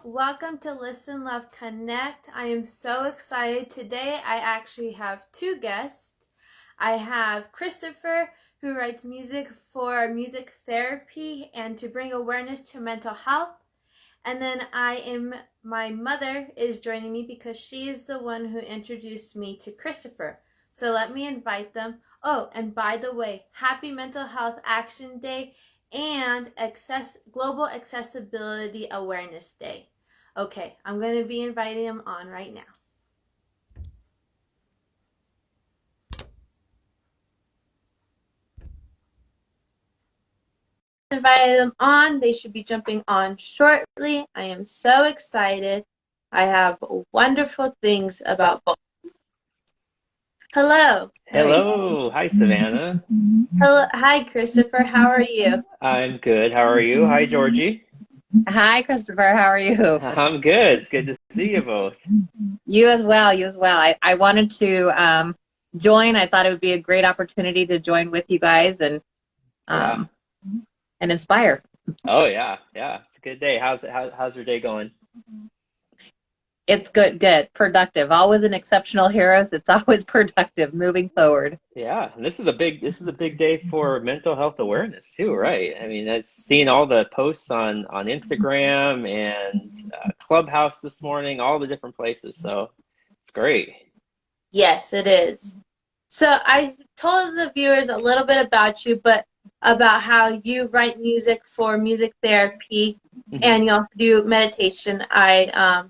welcome to Listen, Love, Connect. I am so excited. Today I actually have two guests. I have Christopher, who writes music for music therapy and to bring awareness to mental health. And then my mother is joining me because she is the one who introduced me to Christopher. So let me invite them. Oh, and by the way, happy Mental Health Action Day and Global Accessibility Awareness Day. Okay, I'm going to be inviting them on right now. Invited them on. They should be jumping on shortly. I am so excited. I have wonderful things about both. Hello. Hello. Hi, Savannah. Hello. Hi, Christopher. How are you? I'm good. How are you? Hi, Georgie. Hi, Christopher. How are you? I'm good. It's good to see you both. You as well. You as well. I wanted to join. I thought it would be a great opportunity to join with you guys and inspire. Oh yeah, yeah. It's a good day. How's your day going? It's good, productive. Always an exceptional heroes. It's always productive, moving forward. Yeah, and this is a big day for mental health awareness too, right? I mean, I've seen all the posts on Instagram and Clubhouse this morning, all the different places. So it's great. Yes, it is. So I told the viewers a little bit about you, but about how you write music for music therapy and you also do meditation. I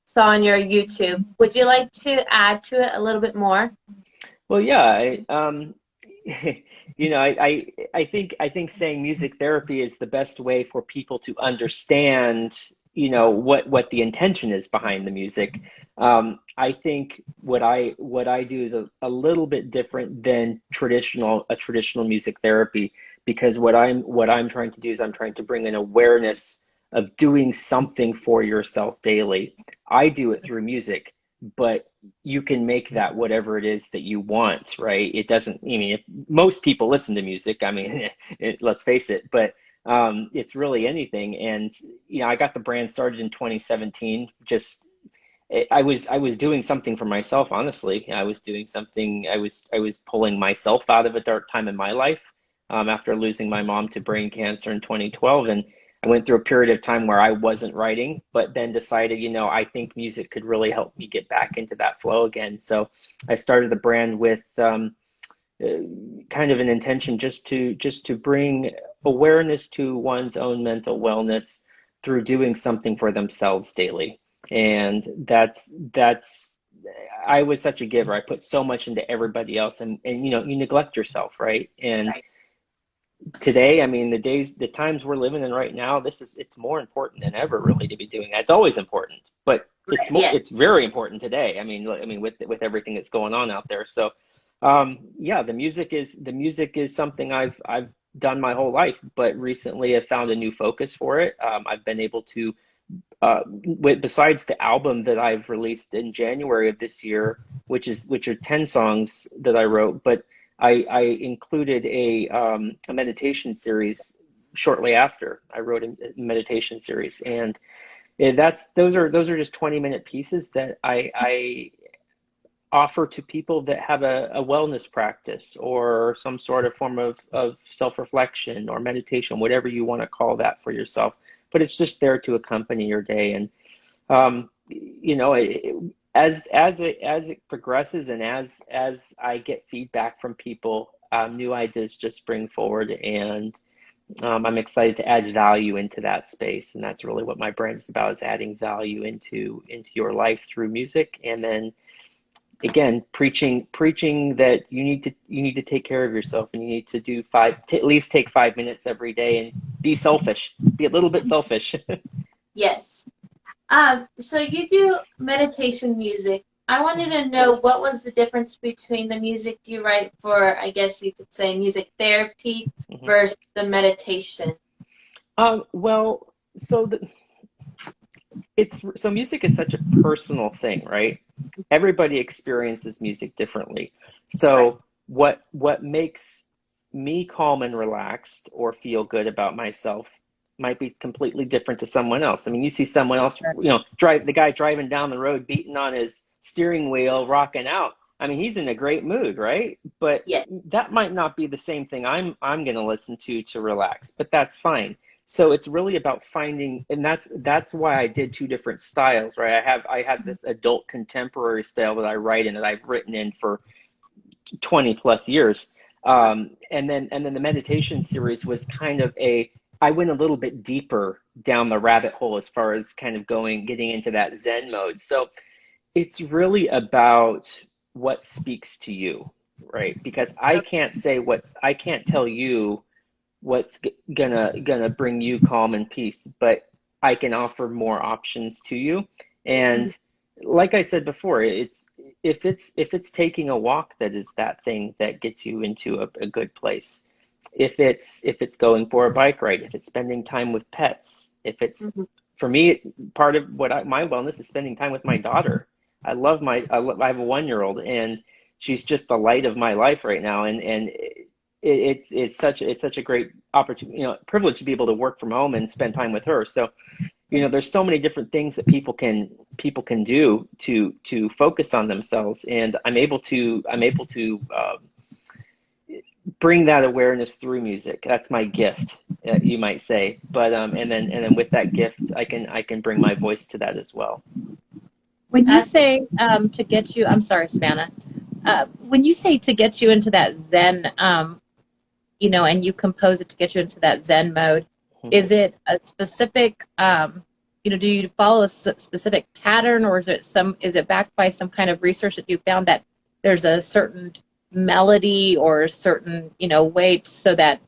saw on your YouTube. Would you like to add to it a little bit more? Well, yeah, I think saying music therapy is the best way for people to understand, what the intention is behind the music. I think what I do is a little bit different than a traditional music therapy, because what I'm trying to do is I'm trying to bring an awareness of doing something for yourself daily. I do it through music, but you can make that whatever it is that you want, right? It doesn't, if most people listen to music, I mean, let's face it, but it's really anything. And, I got the brand started in 2017. I was doing something for myself, honestly. I was doing something, I was pulling myself out of a dark time in my life after losing my mom to brain cancer in 2012. And I went through a period of time where I wasn't writing, but then decided, I think music could really help me get back into that flow again. So I started the brand with kind of an intention just to bring awareness to one's own mental wellness through doing something for themselves daily. And that's I was such a giver. I put so much into everybody else, and you neglect yourself, right? And today, I mean, the times we're living in right now, it's more important than ever, really, to be doing that. It's always important, but it's very important today. I mean, with everything that's going on out there. So, yeah, the music is something I've done my whole life, but recently I've found a new focus for it. I've been able to, besides the album that I've released in January of this year, which are 10 songs that I wrote, but I included a meditation series shortly after. I wrote a meditation series, and those are just 20-minute pieces that I offer to people that have a wellness practice or some sort of form of self-reflection or meditation, whatever you want to call that for yourself. But it's just there to accompany your day. And as it progresses, and as I get feedback from people, new ideas just spring forward, and I'm excited to add value into that space. And that's really what my brand is about: is adding value into your life through music. And then again, preaching that you need to take care of yourself, and you need to do at least take 5 minutes every day and be selfish, be a little bit selfish. Yes. So you do meditation music. I wanted to know, what was the difference between the music you write for, I guess you could say, music therapy versus the meditation? Well, so music is such a personal thing, right? Everybody experiences music differently. So what makes me calm and relaxed or feel good about myself might be completely different to someone else. I mean, you see someone else, the guy driving down the road, beating on his steering wheel, rocking out. I mean, he's in a great mood, right? But Yeah. that might not be the same thing I'm going to listen to relax, but that's fine. So it's really about finding, and that's why I did two different styles, right? I have this adult contemporary style that I write in, that I've written in for 20 plus years. And then the meditation series was kind of I went a little bit deeper down the rabbit hole as far as kind of getting into that Zen mode. So it's really about what speaks to you, right? Because I can't tell you what's gonna bring you calm and peace, but I can offer more options to you. And like I said before, if it's taking a walk that is that thing that gets you into a good place. If it's going for a bike ride, if it's spending time with pets, if it's for me, part of my wellness is spending time with my daughter. I have a 1-year-old, and she's just the light of my life right now, and it's such a great opportunity, privilege to be able to work from home and spend time with her. So, there's so many different things that people can do to focus on themselves, and I'm able to bring that awareness through music. That's my gift, you might say. But and then with that gift, I can bring my voice to that as well. When you say to get you, I'm sorry, Savannah. When you say to get you into that Zen, and you compose it to get you into that Zen mode, is it a specific, do you follow a specific pattern, or is it backed by some kind of research that you found that there's a certain melody or a certain, way so that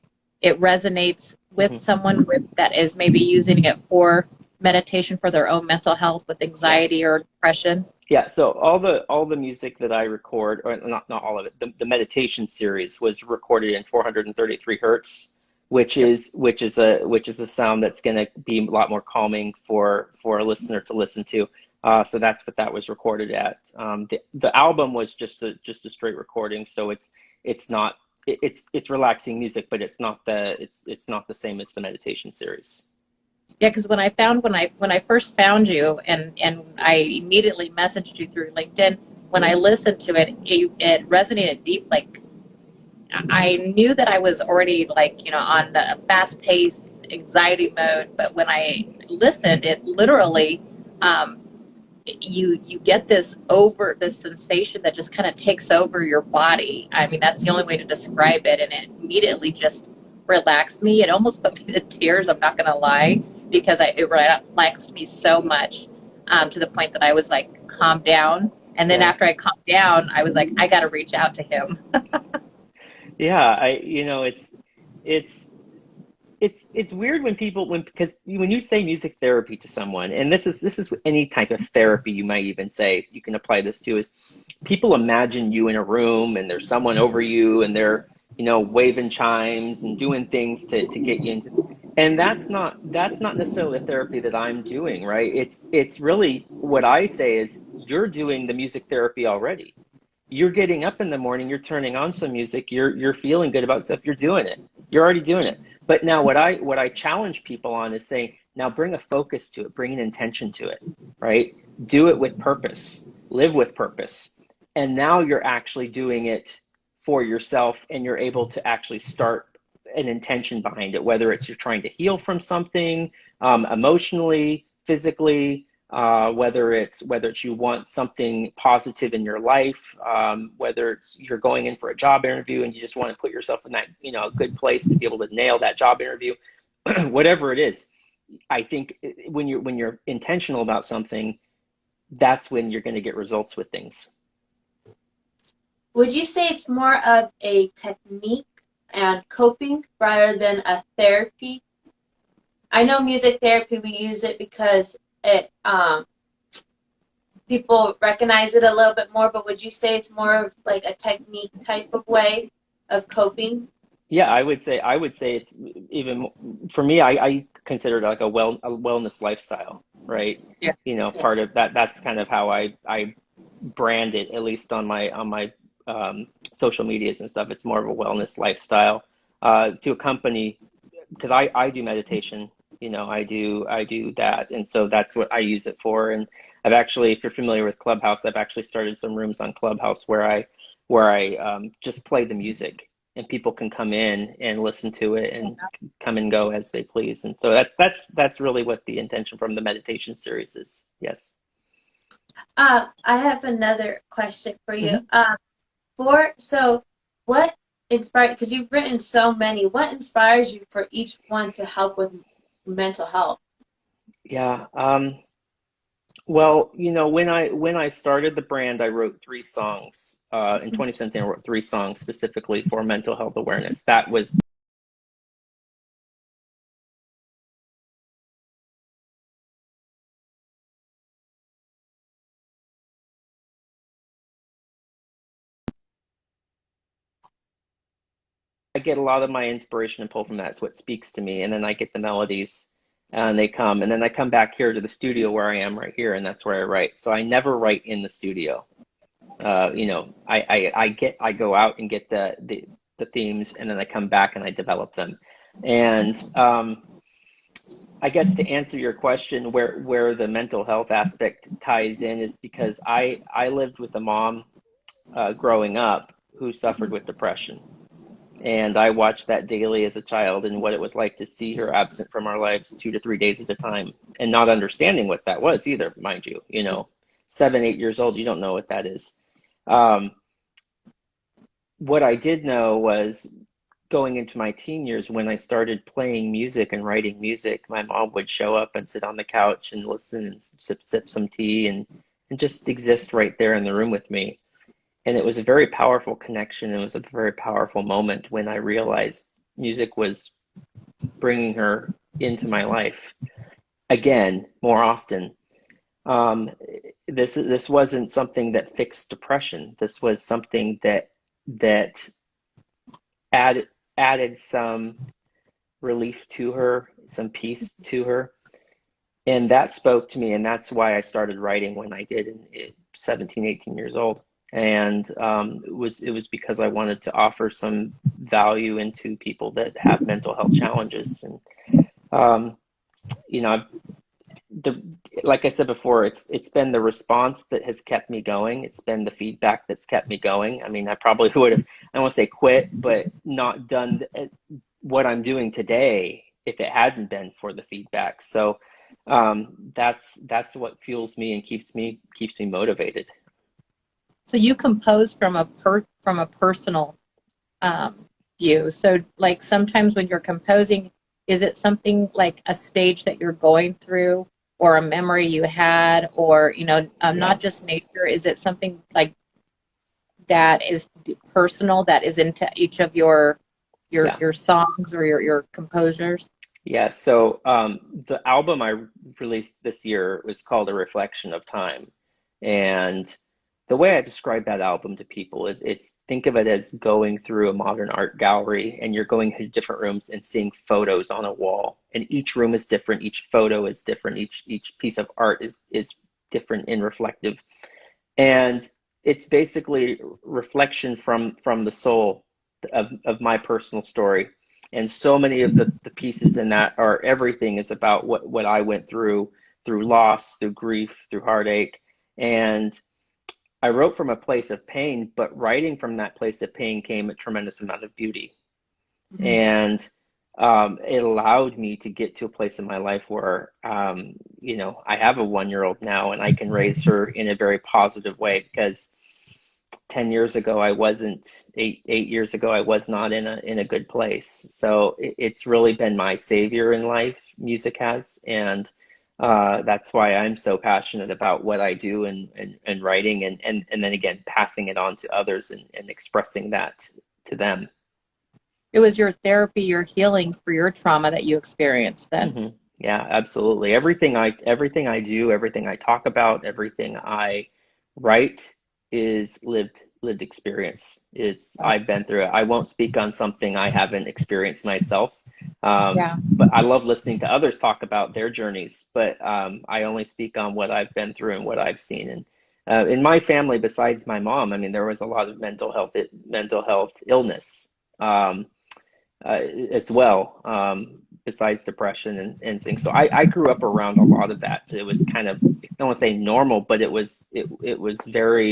it resonates with someone that is maybe using it for meditation for their own mental health with anxiety or depression? Yeah, so all the music that I record, or not all of it, the meditation series was recorded in 433 hertz, which is a sound that's going to be a lot more calming for a listener to listen to. So that's what that was recorded at. The album was just a straight recording, so it's relaxing music, but it's not the same as the meditation series. Yeah, because when I first found you, and I immediately messaged you through LinkedIn, when I listened to it, it resonated deep. Like, I knew that I was already on a fast paced anxiety mode, but when I listened, it literally, you get this sensation that just kind of takes over your body. I mean, that's the only way to describe it, and it immediately just relaxed me. It almost put me to tears, I'm not going to lie, because it relaxed me so much, to the point that I was like, calm down. And then after I calmed down, I was like, I got to reach out to him. Yeah, it's weird because when you say music therapy to someone, and this is any type of therapy you might even say you can apply this to, is people imagine you in a room and there's someone over you and they're waving chimes and doing things to get you into, and that's not necessarily the therapy that I'm doing, right? It's really, what I say is, you're doing the music therapy already. You're getting up in the morning, you're turning on some music, you're feeling good about stuff, you're doing it. You're already doing it. But now what I challenge people on is saying, now bring a focus to it, bring an intention to it, right? Do it with purpose, live with purpose. And now you're actually doing it for yourself, and you're able to actually start an intention behind it, whether it's you're trying to heal from something, emotionally, physically, whether it's you want something positive in your life, whether it's you're going in for a job interview and you just want to put yourself in that good place to be able to nail that job interview. Whatever it is, I think when you're intentional about something, that's when you're going to get results with things. Would you say it's more of a technique and coping rather than a therapy? I know music therapy, we use it because it people recognize it a little bit more, but would you say it's more of like a technique type of way of coping? Yeah, I would say it's even, for me, I consider it like a wellness lifestyle, right? Yeah. Part of that's kind of how I brand it, at least on my social medias and stuff. It's more of a wellness lifestyle to accompany, because I do meditation You know, I do that, and so that's what I use it for. And I've actually, if you're familiar with Clubhouse, I've actually started some rooms on Clubhouse where I just play the music, and people can come in and listen to it and come and go as they please. And so that's really what the intention from the meditation series is. Yes. I have another question for you. What inspired, because you've written so many, what inspires you for each one to help with mental health? Yeah. Well, you know, when I started the brand, I wrote 3 songs. In 2017, I wrote 3 songs specifically for mental health awareness. That was I get a lot of my inspiration and pull from that. It's what speaks to me, and then I get the melodies, and they come, and then I come back here to the studio where I am right here, and that's where I write. So I never write in the studio. You know, I go out and get the themes, and then I come back and I develop them. And I guess to answer your question, where the mental health aspect ties in is because I lived with a mom growing up who suffered with depression. And I watched that daily as a child and what it was like to see her absent from our lives 2 to 3 days at a time, and not understanding what that was either, mind you. You know, 7, 8 years old, you don't know what that is. What I did know was going into my teen years, when I started playing music and writing music, my mom would show up and sit on the couch and listen and sip some tea and just exist right there in the room with me. And it was a very powerful connection. It was a very powerful moment when I realized music was bringing her into my life again, more often. This wasn't something that fixed depression. This was something that added some relief to her, some peace to her. And that spoke to me, and that's why I started writing when I did at 17, 18 years old. And it was because I wanted to offer some value into people that have mental health challenges. And you know, like I said before, it's been the response that has kept me going. It's been the feedback that's kept me going. I mean, I probably would have, I don't want to say quit, but not done what I'm doing today if it hadn't been for the feedback. So that's what fuels me and keeps me motivated. So you compose from a personal view. So like sometimes when you're composing, is it something like a stage that you're going through, or a memory you had, or not just nature? Is it something like that is personal, that is into each of your songs or your composers? Yeah. So the album I released this year was called A Reflection of Time, and the way I describe that album to people is think of it as going through a modern art gallery, and you're going to different rooms and seeing photos on a wall, and each room is different, each photo is different, each piece of art is different and reflective, and it's basically reflection from the soul of my personal story. And so many of the pieces in that are, everything is about what I went through loss, through grief, through heartache. And I wrote from a place of pain, but writing from that place of pain came a tremendous amount of beauty. Mm-hmm. And it allowed me to get to a place in my life where, I have a 1-year-old now, and I can raise her in a very positive way, because 10 years ago, I wasn't, 8 years ago, I was not in a good place. So it's really been my savior in life, music has. And that's why I'm so passionate about what I do and writing, and then again, passing it on to others and expressing that to them. It was your therapy, your healing for your trauma that you experienced then. Mm-hmm. Yeah, absolutely. Everything I do, everything I talk about, everything I write is lived experience. I've been through it. I won't speak on something I haven't experienced myself. But I love listening to others talk about their journeys, but I only speak on what I've been through and what I've seen. And in my family, besides my mom, I mean, there was a lot of mental health illness as well. besides depression and things. So I grew up around a lot of that. It was kind of, I don't want to say normal, but it was very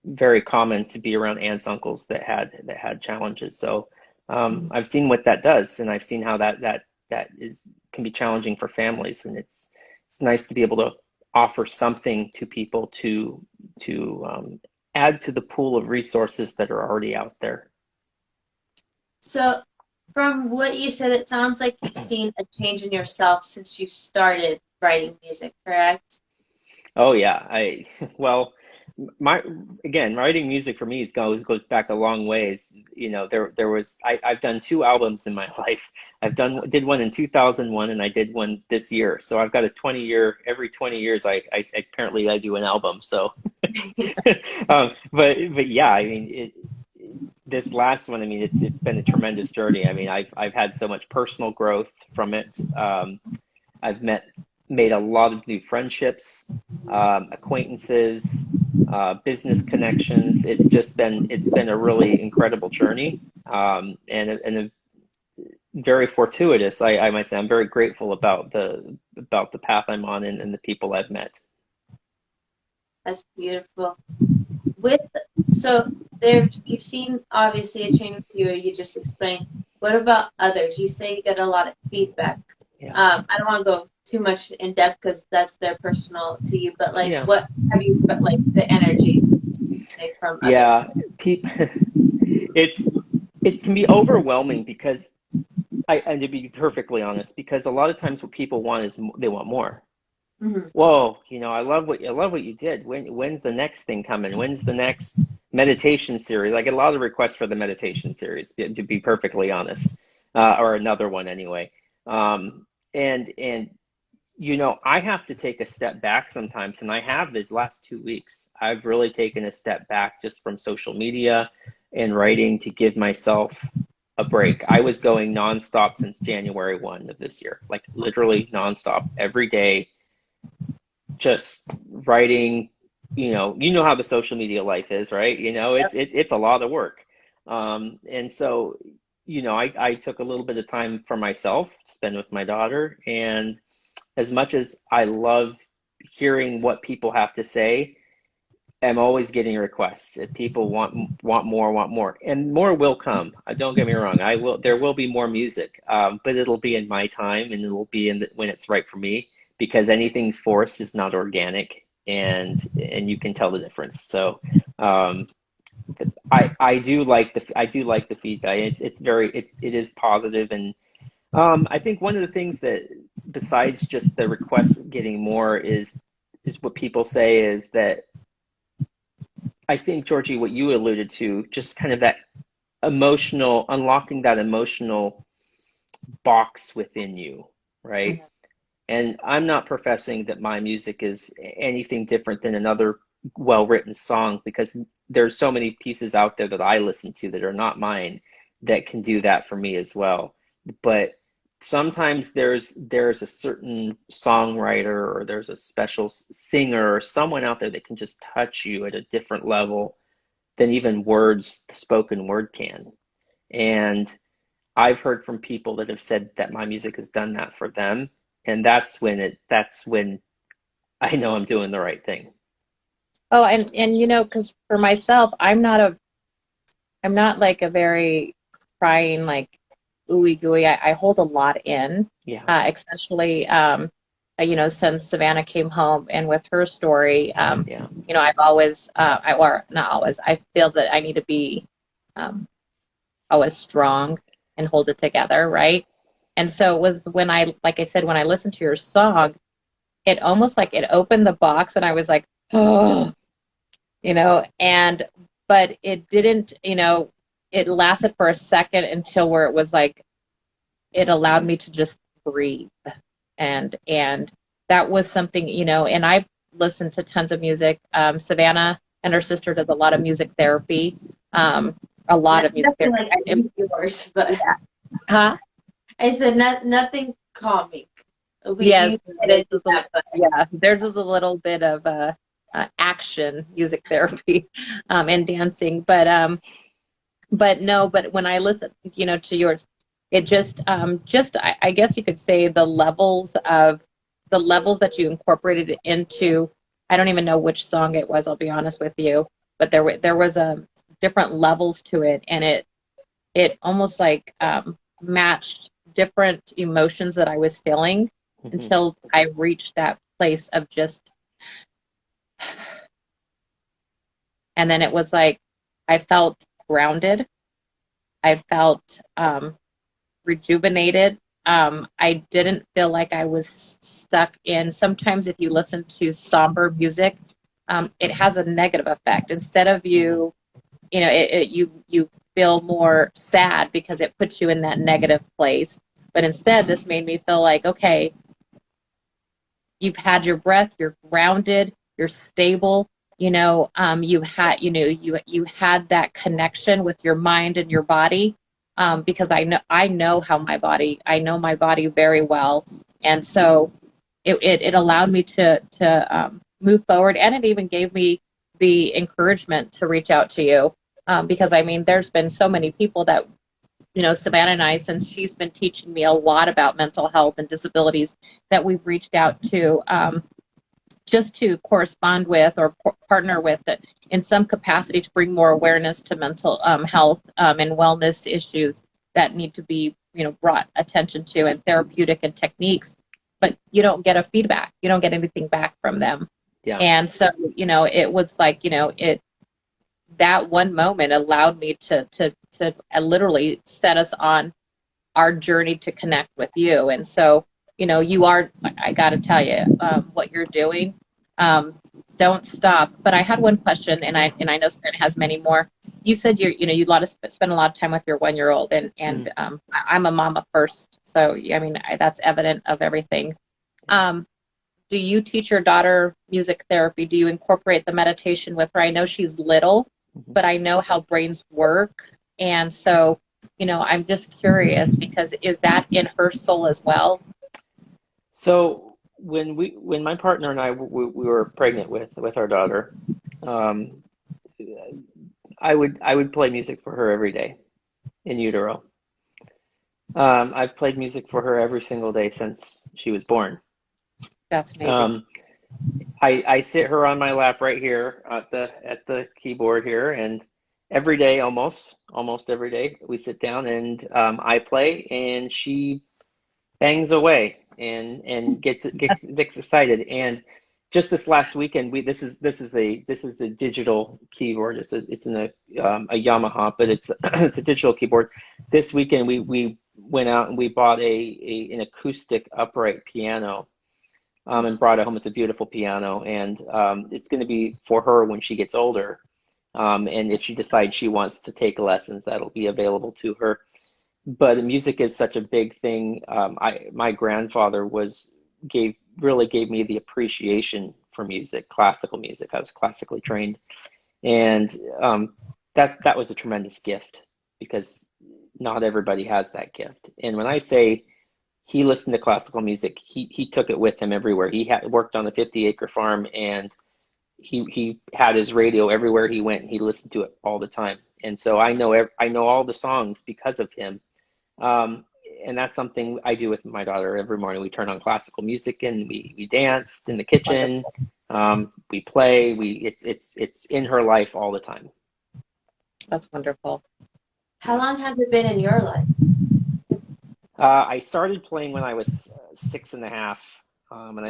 very common to be around aunts, uncles that had challenges. So I've seen what that does, and I've seen how that can be challenging for families, and it's nice to be able to offer something to people to add to the pool of resources that are already out there. So from what you said, it sounds like you've seen a change in yourself since you started writing music, correct? Oh yeah, well, writing music for me goes back a long ways. You know, I've done 2 albums in my life. Did one in 2001, and I did one this year. So I've got a 20-year. Every 20 years, I apparently I do an album. So, but yeah, I mean, this last one, I mean, it's been a tremendous journey. I mean, I've had so much personal growth from it. I've made a lot of new friendships, acquaintances, business connections. It's been a really incredible journey, and a very fortuitous. I might say I'm very grateful about the path I'm on and the people I've met. That's beautiful. So you've seen obviously a change with you just explained. What about others? You say you get a lot of feedback. Yeah. I don't want to go too much in depth because that's their personal to you, but like, Yeah. what have you, but like the energy, say, from others? Yeah, it can be overwhelming because and to be perfectly honest, because a lot of times what people want is they want more. Mm-hmm. Whoa, you know, I love what you did. When's the next thing coming? When's the next meditation series? I get a lot of requests for the meditation series, to be perfectly honest, or another one anyway. And you know, I have to take a step back sometimes, and I have these last 2 weeks. I've really taken a step back just from social media and writing to give myself a break. I was going nonstop since January 1 of this year, like literally nonstop every day, just writing. You know how the social media life is, right? You know, it's a lot of work. And so, you know, I took a little bit of time for myself to spend with my daughter, and as much as I love hearing what people have to say, I'm always getting requests. If people want more, and more will come. Don't get me wrong. There will be more music, but it'll be in my time, and it'll be when it's right for me. Because anything forced is not organic, and you can tell the difference. So, I do like the feedback. It is positive, and I think one of the things that, besides just the requests getting more, is what people say is that, I think, Georgie, what you alluded to, just kind of that unlocking that emotional box within you, right? Mm-hmm. And I'm not professing that my music is anything different than another well-written song, because there's so many pieces out there that I listen to that are not mine that can do that for me as well. But sometimes there's a certain songwriter, or there's a special singer or someone out there that can just touch you at a different level than even spoken word can. And I've heard from people that have said that my music has done that for them, and that's when I know I'm doing the right thing. Oh, and you know, because for myself, I'm not like a very crying, like ooey gooey. I hold a lot in, yeah. Especially you know, since Savannah came home, and with her story, yeah. You know, I've always or not always, I feel that I need to be always strong and hold it together, right? And so it was when like I said, when I listened to your song, it almost like it opened the box, and I was like, oh, you know, but it didn't, you know, it lasted for a second until where it was like, it allowed me to just breathe. And that was something, you know, and I've listened to tons of music. Savannah and her sister does a lot of music therapy. A lot of music therapy. Like yours, but yeah. Huh? I said nothing comic. Yes, yeah. There's just a little bit of action music therapy and dancing, but when I listen, you know, to yours, it just I guess you could say the levels that you incorporated into, I don't even know which song it was, I'll be honest with you, but there was a different levels to it, and it almost like matched different emotions that I was feeling until I reached that place of just, and then it was like I felt grounded, I felt rejuvenated. I didn't feel like I was stuck in. Sometimes if you listen to somber music, it has a negative effect. Instead of you feel more sad because it puts you in that negative place. But instead, this made me feel like, okay, you've had your breath, you're grounded, you're stable. You had that connection with your mind and your body. Because I know my body very well, and so it allowed me to move forward, and it even gave me the encouragement to reach out to you, because I mean, there's been so many people that, Savannah and I, since she's been teaching me a lot about mental health and disabilities, that we've reached out to, just to correspond with or partner with it in some capacity to bring more awareness to mental health and wellness issues that need to be, brought attention to, and therapeutic and techniques. But you don't get a feedback. You don't get anything back from them. Yeah. And so, it was like, that one moment allowed me to literally set us on our journey to connect with you. And so, you are, I got to tell you, what you're doing, don't stop. But I had one question, and I know Sarah has many more. You said you spend a lot of time with your 1-year-old, and I'm a mama first, so I mean that's evident of everything. Do you teach your daughter music therapy? Do you incorporate the meditation with her? I know she's little, but I know how brains work, and so I'm just curious, because is that in her soul as well? So when my partner and I we were pregnant with our daughter, I would play music for her every day in utero. I've played music for her every single day since she was born. That's amazing. I sit her on my lap right here at the keyboard here, and every day, almost every day, we sit down and I play, and she bangs away and gets excited. And just this last weekend, this is a digital keyboard. It's a Yamaha, but it's it's a digital keyboard. This weekend we went out and we bought an acoustic upright piano, and brought it home. It's a beautiful piano, and it's going to be for her when she gets older. And if she decides she wants to take lessons, that'll be available to her. But music is such a big thing. My grandfather really gave me the appreciation for music, classical music. I was classically trained, and that was a tremendous gift, because not everybody has that gift. And when I say he listened to classical music, he took it with him everywhere. He worked on a 50-acre farm, and he had his radio everywhere he went, and he listened to it all the time. And so I know all the songs because of him. And that's something I do with my daughter every morning. We turn on classical music and we dance in the kitchen. We play. It's in her life all the time. That's wonderful. How long has it been in your life? I started playing when I was 6.5, and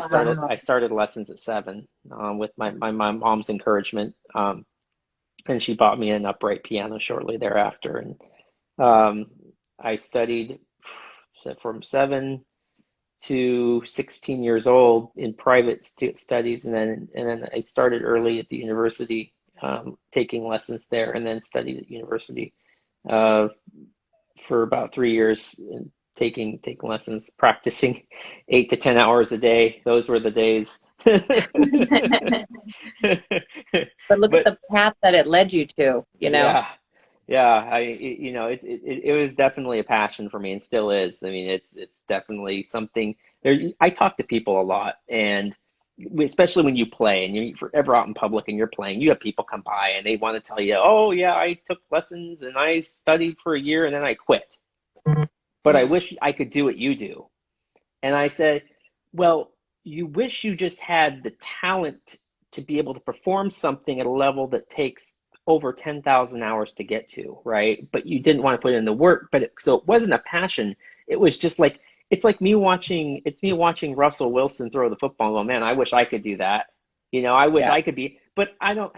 I started lessons at 7 with my mom's encouragement, and she bought me an upright piano shortly thereafter. And I studied from 7 to 16 years old in private studies, and then I started early at the university, taking lessons there, and then studied at university for about 3 years, taking lessons, practicing 8 to 10 hours a day. Those were the days. But look at the path that it led you to, Yeah, it was definitely a passion for me, and still is. I mean, it's definitely something there. I talk to people a lot, and especially when you play and you're ever out in public and you're playing, you have people come by and they want to tell you, oh yeah, I took lessons and I studied for a year and then I quit. but I wish I could do what you do. And I said, well, you wish you just had the talent to be able to perform something at a level that takes over 10,000 hours to get to, right? But you didn't want to put in the work, so it wasn't a passion. It was just like, it's me watching Russell Wilson throw the football. Oh man, I wish I could do that. I wish I could be, but I don't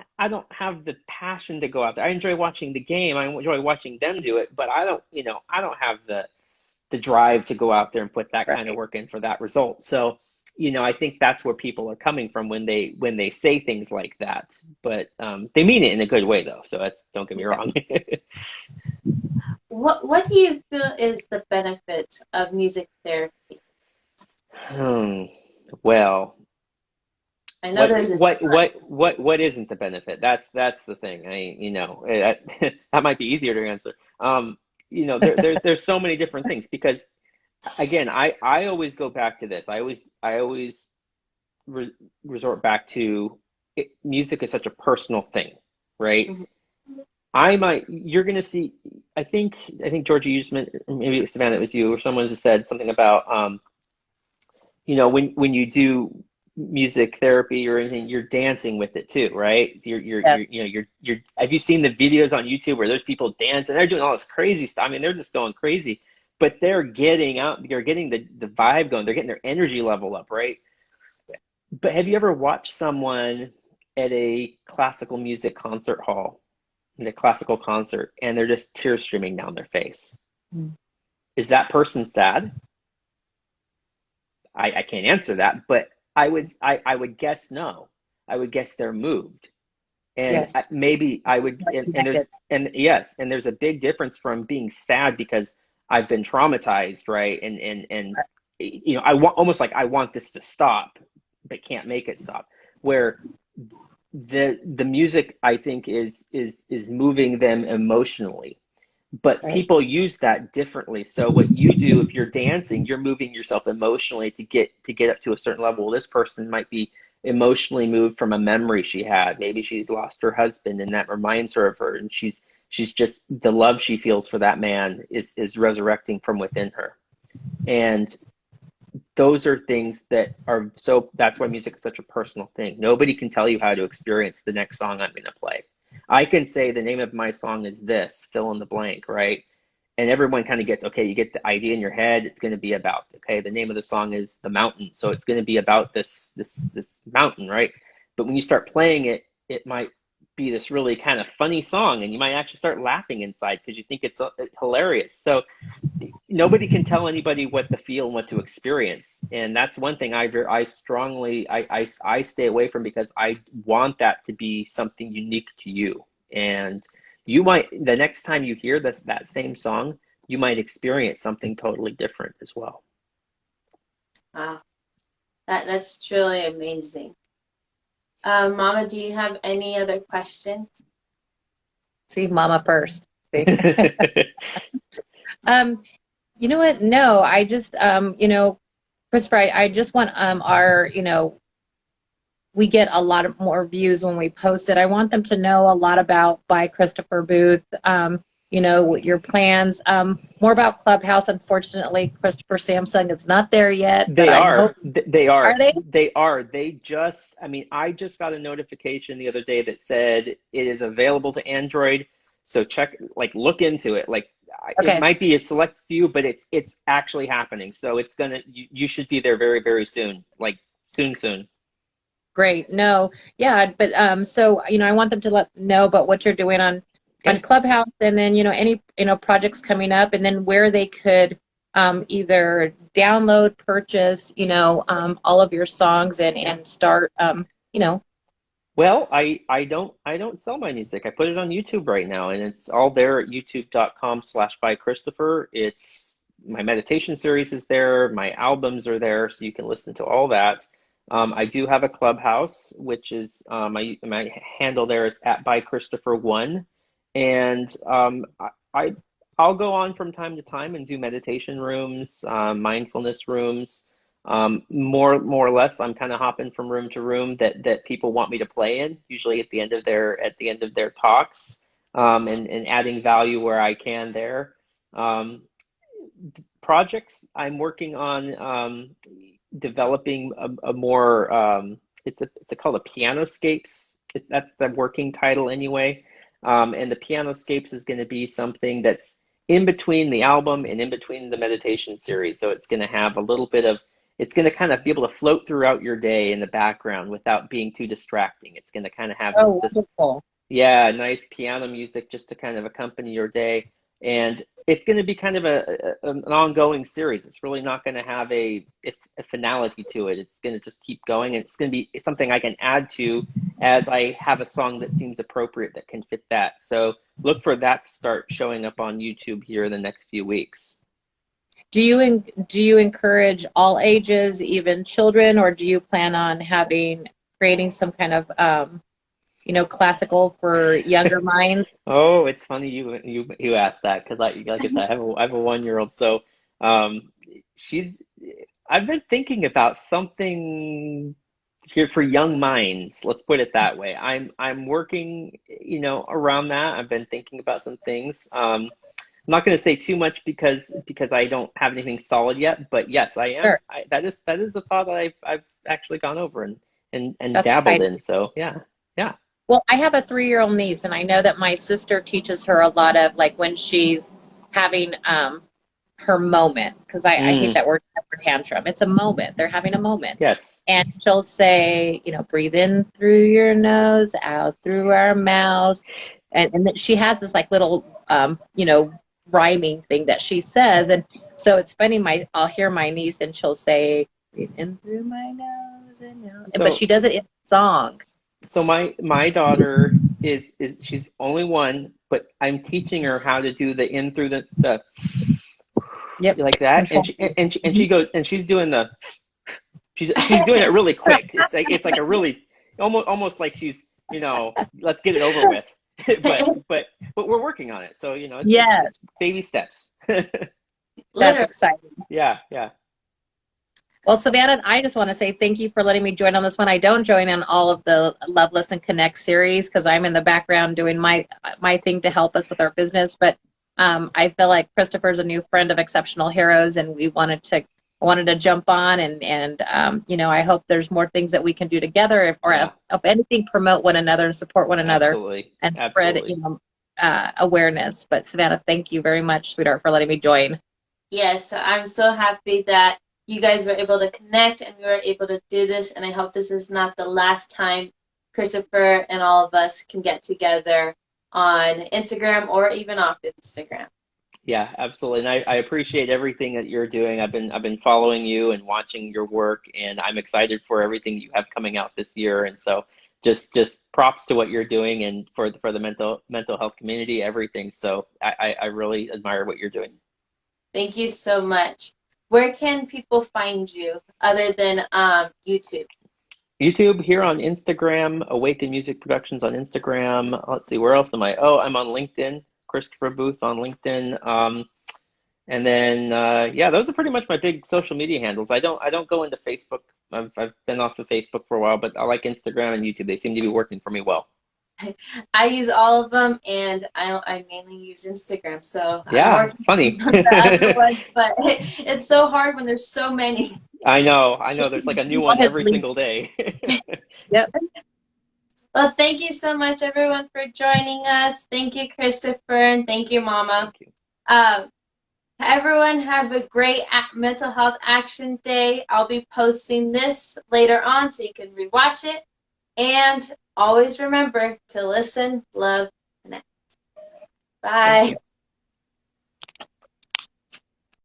have the passion to go out there. I enjoy watching the game. I enjoy watching them do it, but I don't have the drive to go out there and put that kind of work in for that result. So, I think that's where people are coming from when they say things like that, but they mean it in a good way though. So don't get me wrong. What do you feel is the benefits of music therapy? Well, I know what isn't the benefit? That's the thing. That might be easier to answer. There's so many different things, because again, I always go back to this. I always resort back to it. Music is such a personal thing, right? You're gonna see. I think Georgia, you just meant, maybe Savannah, it was you or someone just said something about when you do music therapy or anything, you're dancing with it too, right? You're have you seen the videos on YouTube where there's people dancing? They're doing all this crazy stuff. I mean, they're just going crazy, but they're getting the vibe going. They're getting their energy level up, right? But have you ever watched someone at a classical music concert hall, in a classical concert, and they're just tears streaming down their face? Is that person sad? I can't answer that, but I would guess no. I would guess they're moved. And maybe I would, and there's a big difference from being sad because I've been traumatized, right? And I want this to stop, but can't make it stop. Where the music, I think, is moving them emotionally. But people use that differently. So what you do, if you're dancing, you're moving yourself emotionally to get up to a certain level. Well, this person might be emotionally moved from a memory she had. Maybe she's lost her husband, and that reminds her of her. And she's just, the love she feels for that man is resurrecting from within her. And those are things that are that's why music is such a personal thing. Nobody can tell you how to experience the next song I'm going to play. I can say the name of my song is this, fill in the blank, right? And everyone kind of gets, okay, you get the idea in your head. It's going to be about, okay, the name of the song is The Mountain. So it's going to be about this mountain, right? But when you start playing it, it might be this really kind of funny song, and you might actually start laughing inside because you think it's hilarious. So nobody can tell anybody what to feel and what to experience. And that's one thing I strongly stay away from, because I want that to be something unique to you. And you might, the next time you hear that same song, you might experience something totally different as well. Wow. That's truly amazing. Mama, do you have any other questions? See, Mama first. See? You know what? No, I just, Christopher, I just want our, we get a lot of more views when we post it. I want them to know a lot about by Christopher Booth, your plans, more about Clubhouse. Unfortunately, Christopher Samsung is not there yet. They are. They are. Are they? They are. I just got a notification the other day that said it is available to Android. So look into it. It might be a select few, but it's actually happening. So you should be there very, very soon. Soon. Great. No. Yeah. But, so, I want them to know about what you're doing on Clubhouse, and then, any, projects coming up, and then where they could, either download, purchase, all of your songs and start, Well, I don't sell my music. I put it on YouTube right now, and it's all there at youtube.com/bychristopher. It's my meditation series is there. My albums are there, so you can listen to all that. I do have a Clubhouse, which is my handle there is @bychristopher1, and I'll go on from time to time and do meditation rooms, mindfulness rooms. More or less, I'm kind of hopping from room to room that people want me to play in, usually at the end of their talks, and adding value where I can there. projects, I'm working on developing a more it's called a Pianoscapes. That's the working title anyway. And the Pianoscapes is going to be something that's in between the album and in between the meditation series. So it's going to have a little bit of, it's going to kind of be able to float throughout your day in the background without being too distracting. It's going to kind of have this, yeah, nice piano music just to kind of accompany your day. And it's going to be kind of an ongoing series. It's really not going to have a finality to it. It's going to just keep going, and it's going to be something I can add to as I have a song that seems appropriate that can fit that. So look for that to start showing up on YouTube here in the next few weeks. Do you encourage all ages, even children, or do you plan on creating some kind of classical for younger minds? Oh, it's funny you asked that, because like I said, I have a 1-year-old, so I've been thinking about something here for young minds. Let's put it that way. I'm working around that. I've been thinking about some things. I'm not going to say too much because I don't have anything solid yet. But yes, I am. Sure. That is a thought that I've actually gone over and That's dabbled exciting. in. So yeah. Well, I have a 3-year-old niece, and I know that my sister teaches her a lot of, like, when she's having her moment, because I hate that word, temper tantrum. It's a moment. They're having a moment. Yes. And she'll say, breathe in through your nose, out through our mouths. And then she has this, like, little, rhyming thing that she says. And so it's funny, I'll hear my niece, and she'll say, breathe in through my nose and out. But she does it in song. So my daughter is she's only one, but I'm teaching her how to do the in through the Yep. like that, and she goes, and she's doing she's doing it really quick. It's like a really almost like she's let's get it over with. but we're working on it, so it's baby steps. That's exciting. Yeah. Well, Savannah, I just want to say thank you for letting me join on this one. I don't join in all of the Love, Listen, Connect series because I'm in the background doing my thing to help us with our business. But I feel like Christopher's a new friend of Exceptional Heroes, and I wanted to jump on and I hope there's more things that we can do together, if anything, promote one another and support one another. Absolutely. And spread awareness. But Savannah, thank you very much, sweetheart, for letting me join. Yes, I'm so happy that you guys were able to connect and we were able to do this, and I hope this is not the last time Christopher and all of us can get together on Instagram or even off Instagram. Yeah, absolutely. And I appreciate everything that you're doing. I've been following you and watching your work, and I'm excited for everything you have coming out this year. And so just props to what you're doing and for the mental health community, everything. So I really admire what you're doing. Thank you so much. Where can people find you other than YouTube? YouTube, here on Instagram, Awaken Music Productions on Instagram. Let's see, where else am I? Oh, I'm on LinkedIn, Christopher Booth on LinkedIn. And then those are pretty much my big social media handles. I don't go into Facebook. I've been off of Facebook for a while, but I like Instagram and YouTube. They seem to be working for me well. I use all of them, and I mainly use Instagram. So yeah, funny. The other ones, but it's so hard when there's so many. I know. There's like a new one every single day. Yep. Well, thank you so much, everyone, for joining us. Thank you, Christopher, and thank you, Mama. Thank you. Everyone have a great mental health action day. I'll be posting this later on so you can rewatch it. And always remember to listen, love, connect. Bye.